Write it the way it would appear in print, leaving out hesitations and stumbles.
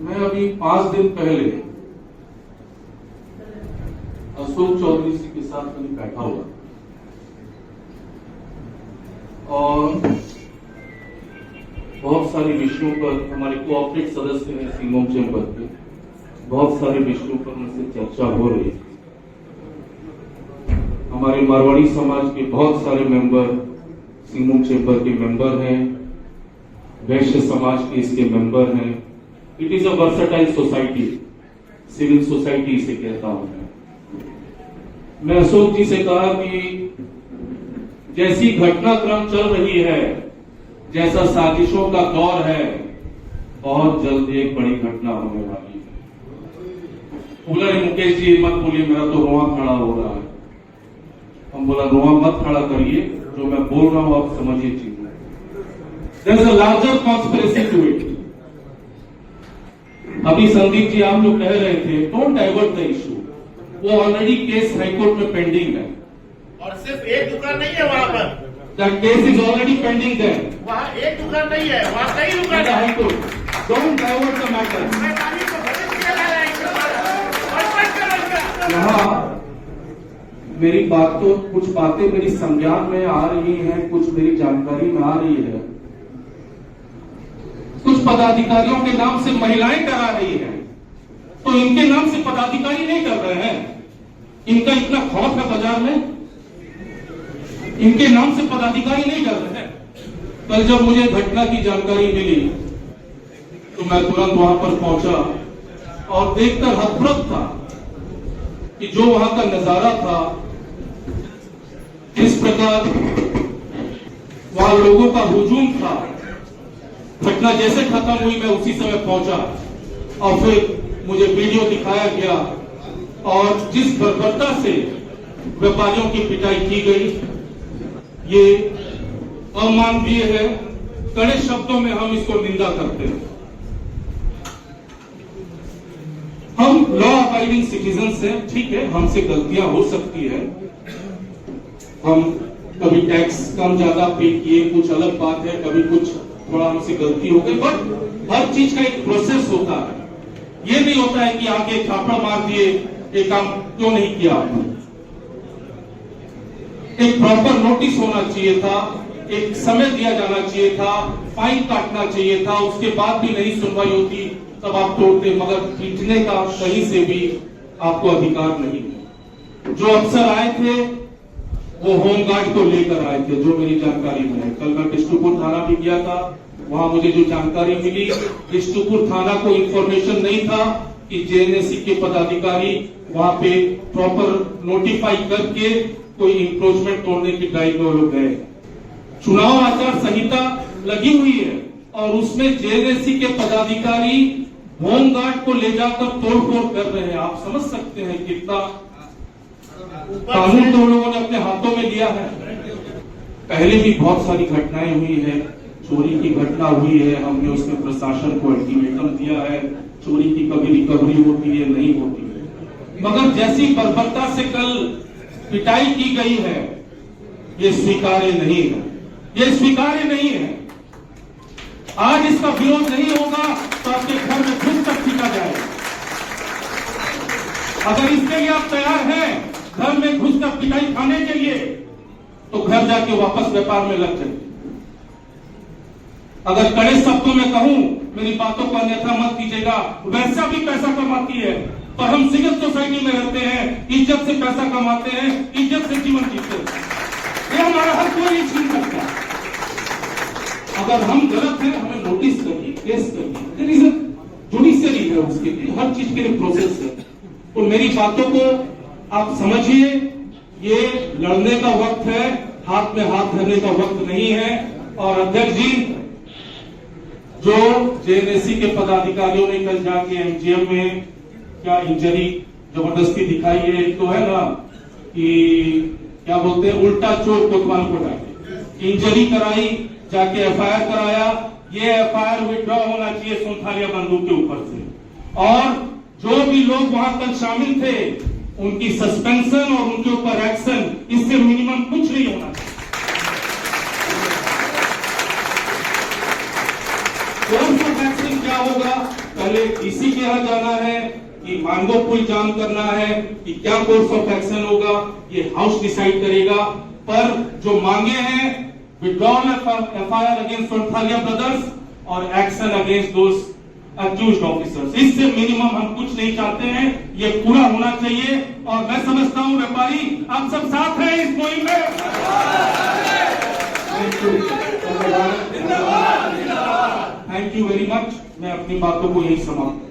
मैं अभी 5 दिन पहले अशोक चौधरी जी के साथ कहीं बैठा हुआ और बहुत सारे विषयों पर हमारे कोऑपरेट सदस्य हैं सिंगोम चैम्बर के, बहुत सारे विषयों पर उनसे चर्चा हो रही थी। हमारे मारवाड़ी समाज के बहुत सारे मेंबर सिंगोम चैम्बर के मेंबर हैं, वैश्य समाज के इसके मेंबर हैं। It is a versatile society, civil society इसे कहता हूं मैं अशोक जी से कहा कि जैसी घटनाक्रम चल रही है, जैसा साजिशों का दौर है, बहुत जल्द एक बड़ी घटना होने वाली है। बोला मुकेश जी मत बोलिए, मेरा तो रोआ खड़ा हो रहा है। हम बोला रोआ मत खड़ा करिए, जो मैं बोल रहा हूं आप समझिए चीजें। There is a larger conspiracy to it. अभी संदीप जी आप जो कह रहे थे, डोंट डाइवर्ट द इशू, वो ऑलरेडी केस हाईकोर्ट में पेंडिंग है और सिर्फ एक दुकान नहीं है वहाँ पर। The case is already pending there. वहाँ एक दुकान नहीं है, वहाँ कई दुकान है। High court don't divert the matter. यहाँ मेरी बात तो कुछ बातें मेरी संज्ञान में आ रही हैं, कुछ मेरी जानकारी में आ रही है। कुछ पदाधिकारियों के नाम से महिलाएं करा रही हैं, तो इनके नाम से पदाधिकारी नहीं कर रहे हैं। इनका इतना खौफ है बाजार में, इनके नाम से पदाधिकारी नहीं कर रहे हैं। कल जब मुझे घटना की जानकारी मिली तो मैं तुरंत वहां पर पहुंचा और देखकर हतप्रभ था कि जो वहां का नजारा था, किस प्रकार वहां लोगों का हुजूम था। घटना जैसे खत्म हुई मैं उसी समय पहुंचा और फिर मुझे वीडियो दिखाया गया और जिस बर्बरता से व्यापारियों की पिटाई की गई, ये अमानवीय है। कड़े शब्दों में हम इसको निंदा करते हैं। हम लॉ अबाइडिंग सिटीजन्स हैं, ठीक है, हमसे गलतियां हो सकती है। हम कभी टैक्स कम ज्यादा पे किए, कुछ अलग बात है, कभी कुछ थोड़ा हमसे गलती हो गई, बट हर चीज का एक प्रोसेस होता है। ये नहीं होता है कि आके छापड़ा मार दिए, एक काम क्यों नहीं किया आपने। एक प्रॉपर नोटिस होना चाहिए था, एक समय दिया जाना चाहिए था, फाइन काटना चाहिए था, उसके बाद भी नहीं सुनवाई होती तब आप तोड़ते, मगर पीटने का कहीं से भी आपको अधिकार नहीं है। जो अफसर आए थे वो होमगार्ड को लेकर आए थे, जो मेरी जानकारी में है। कल मैं बिष्टुपुर थाना भी गया था, वहां मुझे जो जानकारी मिली, बिष्टुपुर थाना को इंफॉर्मेशन नहीं था कि जेएनएससी के पदाधिकारी वहां पे प्रॉपर नोटिफाई करके कोई इंक्रोचमेंट तोड़ने की ड्राइव में लोग गए। चुनाव आचार संहिता लगी हुई है और उसमें जेएनएससी के पदाधिकारी होमगार्ड को ले जाकर तोड़फोड़ कर रहे हैं। आप समझ सकते हैं कितना कानून तो लोगों ने अपने हाथों में लिया है। पहले भी बहुत सारी घटनाएं हुई है, चोरी की घटना हुई है, हमने उसमें प्रशासन को अल्टीमेटम दिया है, चोरी की कभी रिकवरी होती है, नहीं होती है। मगर जैसी बर्बरता से कल पिटाई की गई है, ये स्वीकार्य नहीं है, ये स्वीकार्य नहीं है। आज इसका विरोध नहीं होगा तो आपके घर में घुस तक पीटा जाएगा। अगर इसके लिए आप तैयार हैं घर में घुसकर पिटाई खाने के लिए, तो घर जाके वापस व्यापार में लग जाए। अगर कड़े शब्दों में कहूं, मेरी बातों को अन्यथा मत कीजिएगा, वैसा भी पैसा कमाती है, पर हम सिविल सोसाइटी में रहते हैं, इज्जत से पैसा कमाते हैं, इज्जत से जीवन जीते हैं। ये हमारा हक कोई नहीं छीन सकता। अगर हम गलत हैं, हमें नोटिस करिए, केस करिए, जुडिशियरी है उसके लिए, हर चीज के लिए प्रोसेस है। तो मेरी बातों को आप समझिए, ये लड़ने का वक्त है, हाथ में हाथ धरने का वक्त नहीं है। और अध्यक्ष जी, जो जेएनएससी के पदाधिकारियों ने कल जाके एमजीएम में क्या इंजरी जबरदस्ती दिखाई है, तो है ना कि क्या बोलते हैं, उल्टा चोर कोतवाल को डाले, इंजरी कराई, जाके एफआईआर कराया। ये एफआईआर विड्रॉ होना चाहिए सुनथालिया बंदूक के ऊपर से। और जो भी लोग वहां तक शामिल थे उनकी सस्पेंशन और उनके ऊपर एक्शन, इससे मिनिमम कुछ नहीं होना चाहिए। कोर्स ऑफ एक्शन क्या होगा पहले डीसी के यहाँ जाना है कि मांगो पुल जाम करना है कि क्या कोर्स ऑफ एक्शन होगा, ये हाउस डिसाइड करेगा। पर जो मांगे हैं विड्रॉल एफआईआर अगेंस्ट वनथालिया ब्रदर्स और एक्शन अगेंस्ट दोस अक्यूज्ड ऑफिसर्स, इससे मिनिमम हम कुछ नहीं चाहते हैं, ये पूरा होना चाहिए। और मैं समझता हूं व्यापारी आप सब साथ हैं इस मुहिम में। Thank you very much. मैं अपनी बातों को यही समाप्त